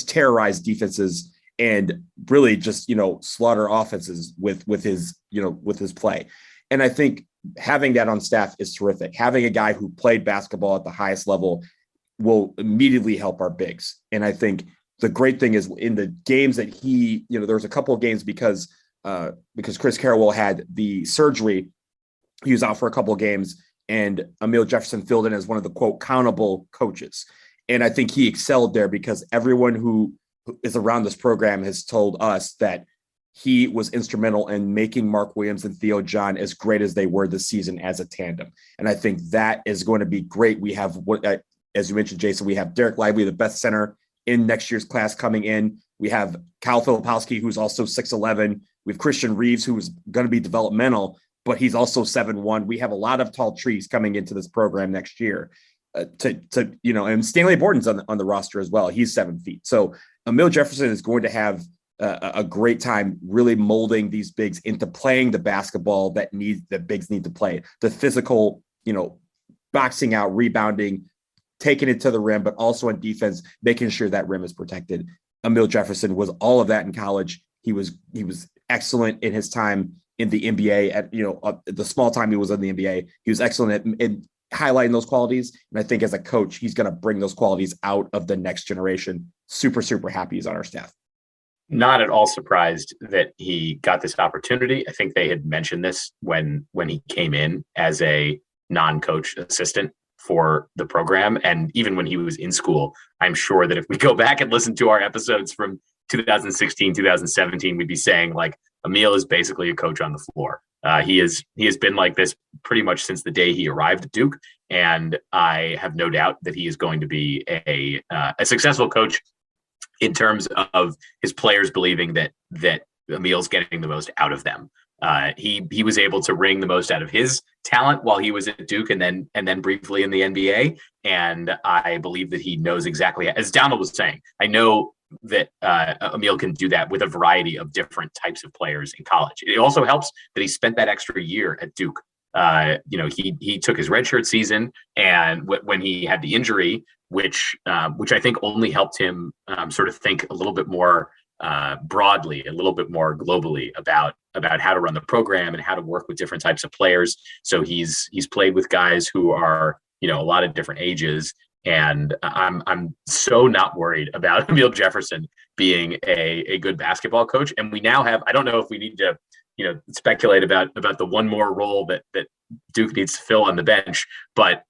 terrorize defenses and really just, slaughter offenses with his play. And I think having that on staff is terrific. Having a guy who played basketball at the highest level will immediately help our bigs. And I think the great thing is in the games that there was a couple of games because Chris Carroll had the surgery, he was out for a couple of games, and Amile Jefferson filled in as one of the, quote, accountable coaches. And I think he excelled there because everyone who is around this program has told us that he was instrumental in making Mark Williams and Theo John as great as they were this season as a tandem. And I think that is going to be great. We have, as you mentioned, Jason, we have Derek Lively, the best center in next year's class, coming in. We have Kyle Filipowski, who's also 6'11". We have Christian Reeves, who's going to be developmental, but he's also 7'1". We have a lot of tall trees coming into this program next year. And Stanley Borden's on the roster as well. He's 7 feet. So Amile Jefferson is going to have a great time really molding these bigs into playing the basketball that bigs need to play. The physical, boxing out, rebounding, taking it to the rim, but also on defense, making sure that rim is protected. Amile Jefferson was all of that in college. He was excellent in his time in the NBA at the small time he was in the NBA. He was excellent at highlighting those qualities. And I think as a coach, he's going to bring those qualities out of the next generation. Super, super happy he's on our staff. Not at all surprised that he got this opportunity. I think they had mentioned this when he came in as a non-coach assistant for the program. And even when he was in school, I'm sure that if we go back and listen to our episodes from 2016, 2017, we'd be saying like Amile is basically a coach on the floor. He has been like this pretty much since the day he arrived at Duke. And I have no doubt that he is going to be a successful coach in terms of his players believing that Amile's getting the most out of them. He was able to wring the most out of his talent while he was at Duke and then briefly in the NBA. And I believe that he knows exactly, as Donald was saying, I know that Amile can do that with a variety of different types of players in college. It also helps that he spent that extra year at Duke. He took his redshirt season, and when he had the injury, which I think only helped him sort of think a little bit more broadly, a little bit more globally about how to run the program and how to work with different types of players. So he's played with guys who are, a lot of different ages. And I'm so not worried about Amile Jefferson being a good basketball coach. And we now have, I don't know if we need to, speculate about the one more role that Duke needs to fill on the bench, but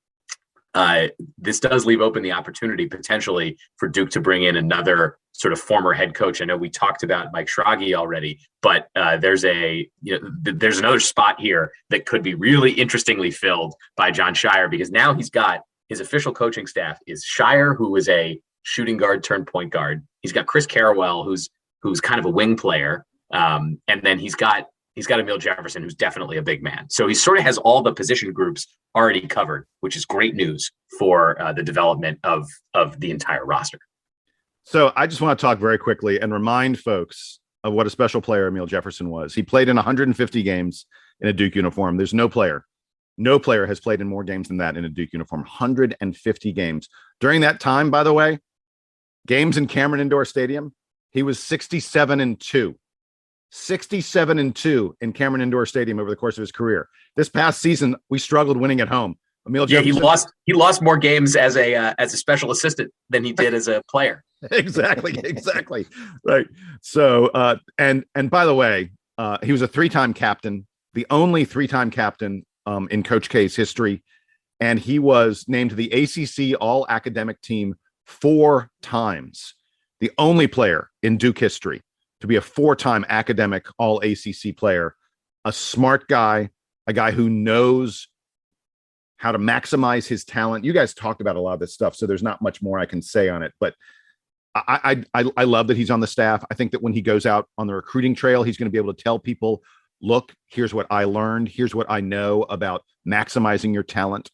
this does leave open the opportunity potentially for Duke to bring in another sort of former head coach. I know we talked about Mike Schrage already, but there's another spot here that could be really interestingly filled by John Shire, because now he's got his official coaching staff is Shire, who is a shooting guard turned point guard. He's got Chris Carrawell, who's kind of a wing player, and then he's got Amile Jefferson, who's definitely a big man. So he sort of has all the position groups already covered, which is great news for the development of the entire roster. So I just want to talk very quickly and remind folks of what a special player Amile Jefferson was. He played in 150 games in a Duke uniform. There's no player has played in more games than that in a Duke uniform. 150 games. During that time, by the way, games in Cameron Indoor Stadium, he was 67-2. 67-2 in Cameron Indoor Stadium over the course of his career. This past season, we struggled winning at home. Amile Jefferson, he lost more games as a special assistant than he did as a player. Exactly. Right. So and by the way, he was a 3-time captain, the only 3-time captain in Coach K's history, and he was named to the ACC All Academic Team 4 times. The only player in Duke history to be a 4-time academic All ACC player, a smart guy, a guy who knows how to maximize his talent. You guys talked about a lot of this stuff, so there's not much more I can say on it, but I love that he's on the staff. I think that when he goes out on the recruiting trail, he's going to be able to tell people, look, here's what I learned. Here's what I know about maximizing your talent.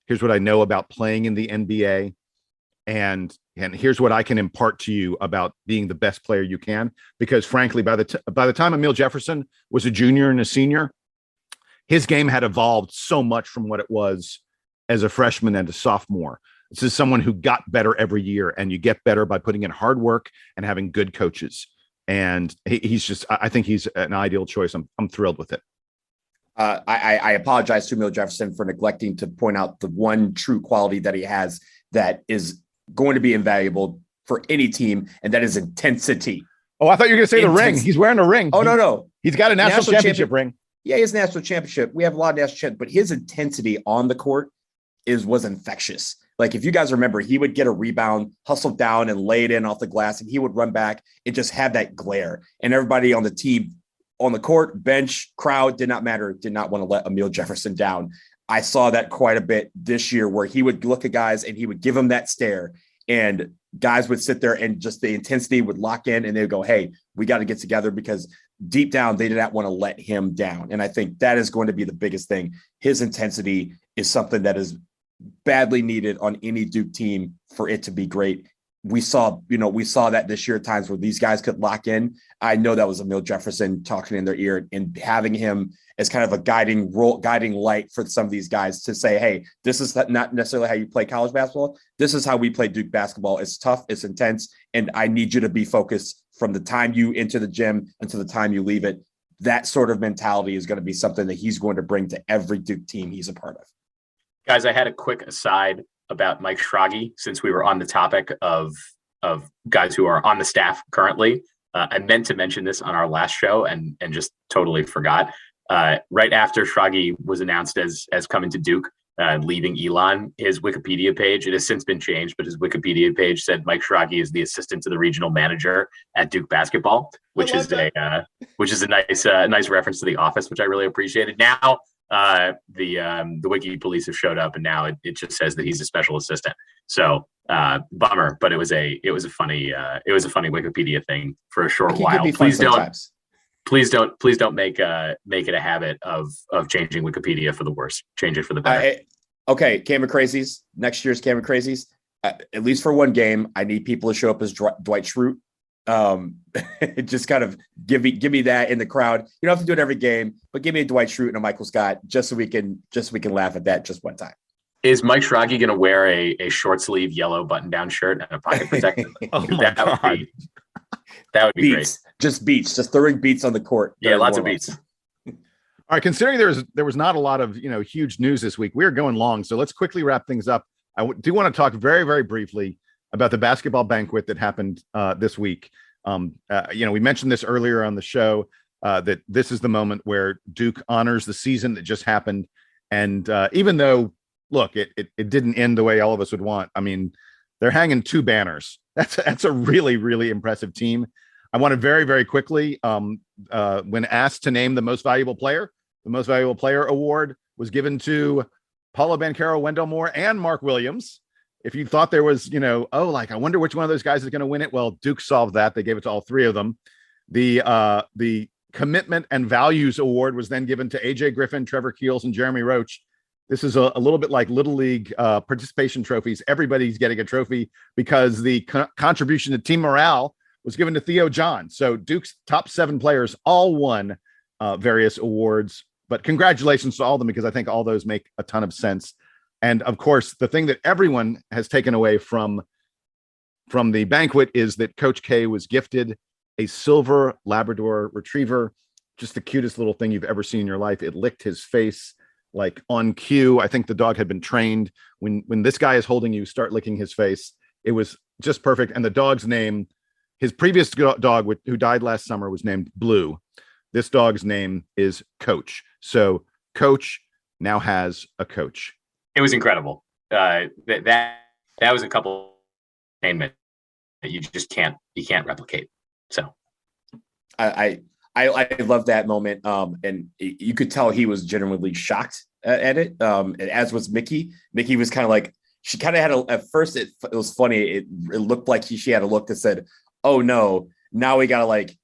Here's what I know about playing in the NBA. And here's what I can impart to you about being the best player you can. Because frankly, by the time Amile Jefferson was a junior and a senior, his game had evolved so much from what it was as a freshman and a sophomore. This is someone who got better every year, and you get better by putting in hard work and having good coaches. And I think he's an ideal choice. I'm thrilled with it. I apologize to Amile Jefferson for neglecting to point out the one true quality that he has that is going to be invaluable for any team, and that is intensity. Oh, I thought you were going to say the ring. He's wearing a ring. Oh, no. He's got a national championship ring. Yeah, he has a national championship. We have a lot of national championships, but his intensity on the court was infectious. Like, if you guys remember, he would get a rebound, hustle down and lay it in off the glass, and he would run back and just have that glare. And everybody on the team, on the court, bench, crowd, did not matter, did not want to let Amile Jefferson down. I saw that quite a bit this year, where he would look at guys and he would give them that stare, and guys would sit there and just the intensity would lock in, and they would go, hey, we got to get together, because deep down, they did not want to let him down. And I think that is going to be the biggest thing. His intensity is something that is badly needed on any Duke team for it to be great. We saw that this year at times where these guys could lock in. I know that was Amile Jefferson talking in their ear and having him as kind of a guiding light for some of these guys to say, hey, this is not necessarily how you play college basketball. This is how we play Duke basketball. It's tough, it's intense, and I need you to be focused from the time you enter the gym until the time you leave it. That sort of mentality is going to be something that he's going to bring to every Duke team he's a part of. Guys, I had a quick aside about Mike Schrage, since we were on the topic of guys who are on the staff currently. I meant to mention this on our last show and just totally forgot. Right after Schrage was announced as coming to Duke, leaving Elon, his Wikipedia page, it has since been changed, but his Wikipedia page said Mike Schrage is the assistant to the regional manager at Duke Basketball, which is a nice reference to The Office, which I really appreciated. Now the Wiki police have showed up, and now it just says that he's a special assistant. So bummer, but it was a funny Wikipedia thing for a short while. Please don't make it a habit of changing Wikipedia for the worse. Change it for the better. Okay, Cameron Crazies. Next year's Cameron Crazies. At least for one game, I need people to show up as Dwight Schrute. Just kind of give me that in the crowd. You don't have to do it every game, but give me a Dwight Schrute and a Michael Scott just so we can laugh at that just one time. Is Mike Schrage going to wear a short sleeve yellow button down shirt and a pocket protector? Oh my God. That would be Beats. great. Just beats. Just throwing beats on the court. Yeah, lots of beats. All right. Considering there was not a lot of huge news this week, we are going long, so let's quickly wrap things up. Do want to talk very, very briefly about the basketball banquet that happened this week. We mentioned this earlier on the show that this is the moment where Duke honors the season that just happened, and even though, look, it didn't end the way all of us would want. I mean, they're hanging 2 banners. That's a really, really impressive team. I want to very, very quickly, when asked to name the most valuable player award was given to Paolo Banchero, Wendell Moore, and Mark Williams. If you thought there was, I wonder which one of those guys is going to win it. Well, Duke solved that. They gave it to all 3 of them. The Commitment and Values Award was then given to AJ Griffin, Trevor Keels, and Jeremy Roach. This is a little bit like Little League participation trophies. Everybody's getting a trophy because the contribution to team morale was given to Theo John. So Duke's top 7 players all won various awards. But congratulations to all of them, because I think all those make a ton of sense. And of course, the thing that everyone has taken away from the banquet is that Coach K was gifted a silver Labrador retriever, just the cutest little thing you've ever seen in your life. It licked his face like on cue. I think the dog had been trained. When this guy is holding you, start licking his face. It was just perfect. And the dog's name, his previous dog who died last summer, was named Blue. This dog's name is Coach. So Coach now has a coach. It was incredible. That was a couple entertainment that you can't replicate. So I love that moment. And you could tell he was genuinely shocked at it. And as was Mickey. Mickey was kind of like, she kind of had at first it was funny. It looked like she had a look that said, "Oh no, now we gotta like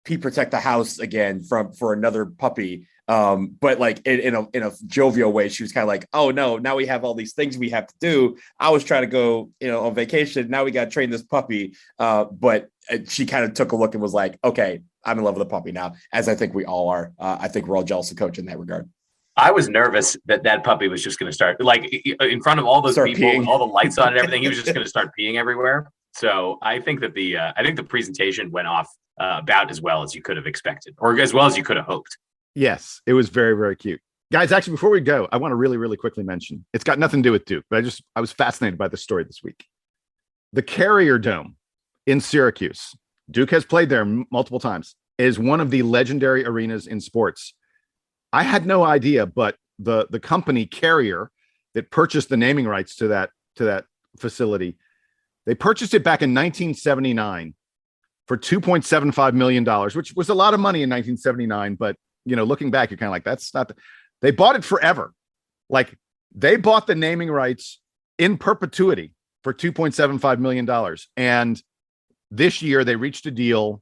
protect the house again for another puppy." But like in a jovial way, she was kind of like, "Oh no, now we have all these things we have to do. I was trying to go, on vacation. Now we got to train this puppy." But she kind of took a look and was like, "Okay, I'm in love with the puppy now," as I think we all are. I think we're all jealous of Coach in that regard. I was nervous that puppy was just going to start, like, in front of all those people, peeing. With all the lights on and everything. He was just going to start peeing everywhere. So I think that the presentation went off about as well as you could have expected, or as well as you could have hoped. Yes, it was very, very cute. Guys, actually, before we go, I want to really, really quickly mention, it's got nothing to do with Duke, but I was fascinated by the story this week. The Carrier Dome in Syracuse, Duke has played there multiple times, is one of the legendary arenas in sports. I had no idea, but the company Carrier that purchased the naming rights to that facility, they purchased it back in 1979 for $2.75 million, which was a lot of money in 1979, but looking back, you're kind of like, that's not they bought it forever. Like, they bought the naming rights in perpetuity for $2.75 million. And this year they reached a deal.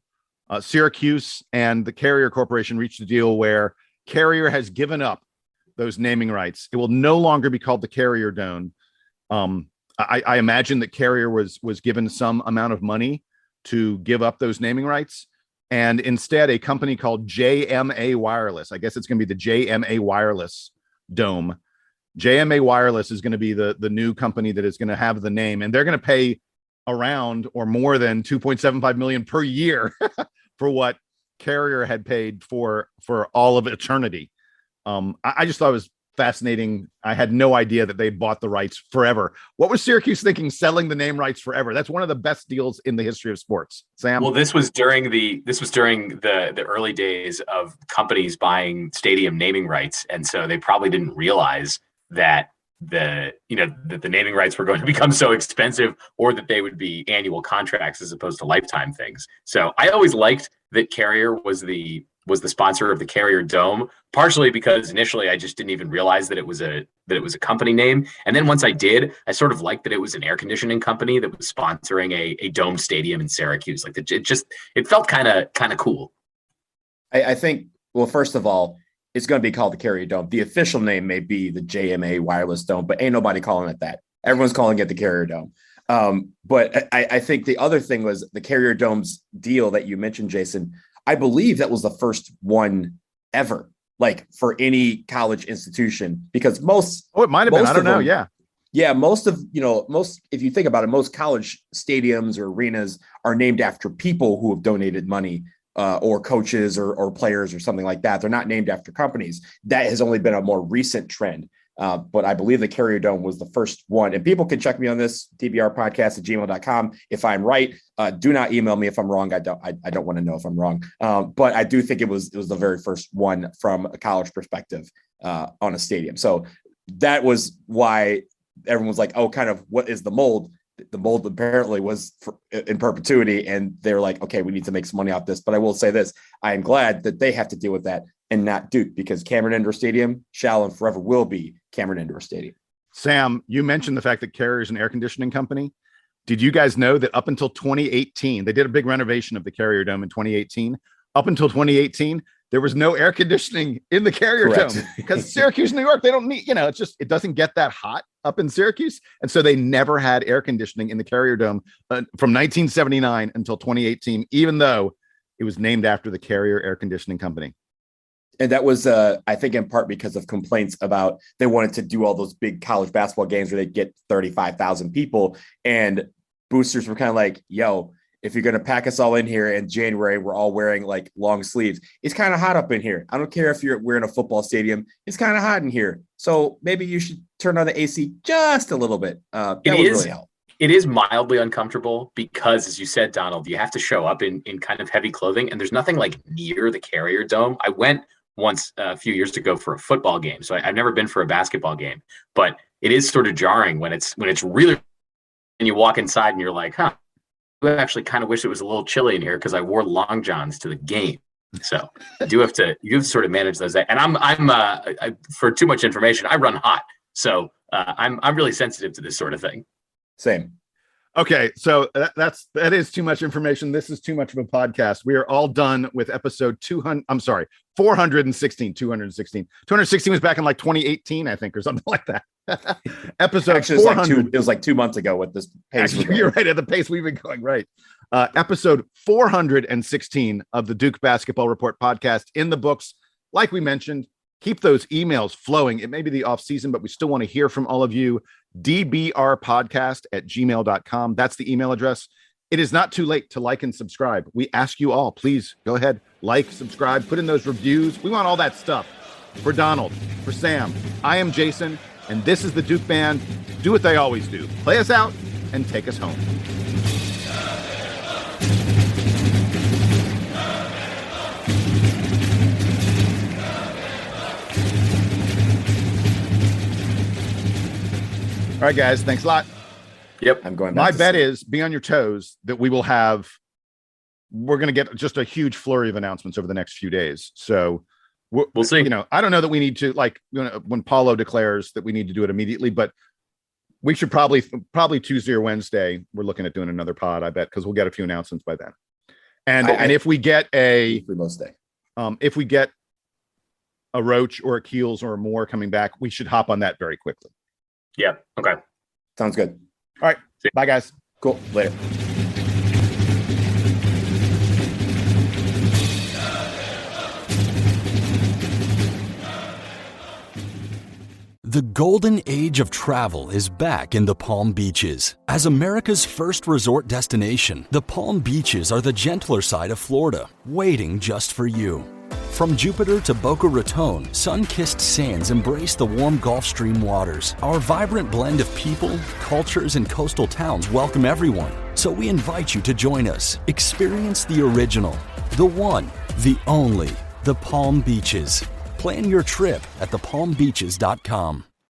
Syracuse and the Carrier Corporation reached a deal where Carrier has given up those naming rights. It will no longer be called the Carrier Dome. I imagine that Carrier was given some amount of money to give up those naming rights. And instead, a company called JMA Wireless, I guess it's going to be the JMA Wireless Dome. JMA Wireless is going to be the new company that is going to have the name, and they're going to pay around or more than $2.75 million per year for what Carrier had paid for all of eternity. I just thought it was fascinating. I had no idea that they bought the rights forever. What was Syracuse thinking, selling the name rights forever? That's one of the best deals in the history of sports. Sam? Well, this was during the early days of companies buying stadium naming rights, and so they probably didn't realize that the naming rights were going to become so expensive, or that they would be annual contracts as opposed to lifetime things. So I always liked that Carrier was the sponsor of the Carrier Dome, partially because initially I just didn't even realize that it was a company name. And then once I did, I sort of liked that it was an air conditioning company that was sponsoring a dome stadium in Syracuse. Like, it felt kind of cool. I think, well, first of all, it's going to be called the Carrier Dome. The official name may be the JMA Wireless Dome, but ain't nobody calling it that. Everyone's calling it the Carrier Dome. But I think the other thing was the Carrier Dome's deal that you mentioned, Jason. I believe that was the first one ever like for any college institution, because most, it might have been, I don't know. Yeah. Yeah. If you think about it, most college stadiums or arenas are named after people who have donated money, or coaches or players or something like that. They're not named after companies. That has only been a more recent trend. But I believe the Carrier Dome was the first one. And people can check me on this, DBR Podcast at gmail.com. If I'm right, do not email me if I'm wrong. I don't want to know if I'm wrong. But I do think it was the very first one from a college perspective on a stadium. So that was why everyone was like, oh, kind of what is the mold? The mold apparently was in perpetuity, and they were like, okay, we need to make some money off this. But I will say this, I am glad that they have to deal with that and not Duke, because Cameron Indoor Stadium shall and forever will be Cameron Indoor Stadium. Sam, you mentioned the fact that Carrier is an air conditioning company. Did you guys know that up until 2018, they did a big renovation of the Carrier Dome in 2018. Up until 2018, there was no air conditioning in the Carrier Correct. Dome because Syracuse, New York, they don't need, it doesn't get that hot up in Syracuse. And so they never had air conditioning in the Carrier Dome from 1979 until 2018, even though it was named after the Carrier Air Conditioning Company. And that was, I think, in part because of complaints about they wanted to do all those big college basketball games where they get 35,000 people. And boosters were kind of like, yo, if you're going to pack us all in here in January, we're all wearing like long sleeves. It's kind of hot up in here. I don't care if we're in a football stadium. It's kind of hot in here. So maybe you should turn on the AC just a little bit. That would really help. It is mildly uncomfortable because, as you said, Donald, you have to show up in kind of heavy clothing, and there's nothing like near the Carrier Dome. I went once a few years ago for a football game, so I've never been for a basketball game, but it is sort of jarring when it's really, and you walk inside and you're like, huh, I actually kind of wish it was a little chilly in here because I wore long johns to the game. So you have to sort of manage those. And I'm for too much information, I run hot, so I'm really sensitive to this sort of thing. Same. Okay, so that is too much information. This is too much of a podcast. We are all done with episode 416. 216 was back in like 2018, I think, or something like that. Episode actually, 400. It was like 2 months ago with this pace. Actually, you're right, at the pace we've been going, right. Episode 416 of the Duke Basketball Report podcast in the books. Like we mentioned, keep those emails flowing. It may be the off season, but we still want to hear from all of you. DBR Podcast at gmail.com. That's the email address. It is not too late to like and subscribe. We ask you all, please go ahead, like, subscribe, put in those reviews. We want all that stuff. For Donald, for Sam, I am Jason, and this is the Duke Band. Do what they always do. Play us out and take us home. All right, guys. Thanks a lot. Yep. I'm going. My bet is be on your toes that we're going to get just a huge flurry of announcements over the next few days. So we'll see. I don't know that we need to, like, when Paulo declares that we need to do it immediately, but we should probably Tuesday or Wednesday. We're looking at doing another pod, I bet, because we'll get a few announcements by then. And if we get most day, if we get a Roach or a Keels or more coming back, we should hop on that very quickly. Yeah. Okay. sounds good. All right. Bye, guys. Cool. Later. The golden age of travel is back in the Palm Beaches. As America's first resort destination, the Palm Beaches are the gentler side of Florida, waiting just for you. From Jupiter to Boca Raton, sun-kissed sands embrace the warm Gulf Stream waters. Our vibrant blend of people, cultures, and coastal towns welcome everyone. So we invite you to join us. Experience the original, the one, the only, the Palm Beaches. Plan your trip at thepalmbeaches.com.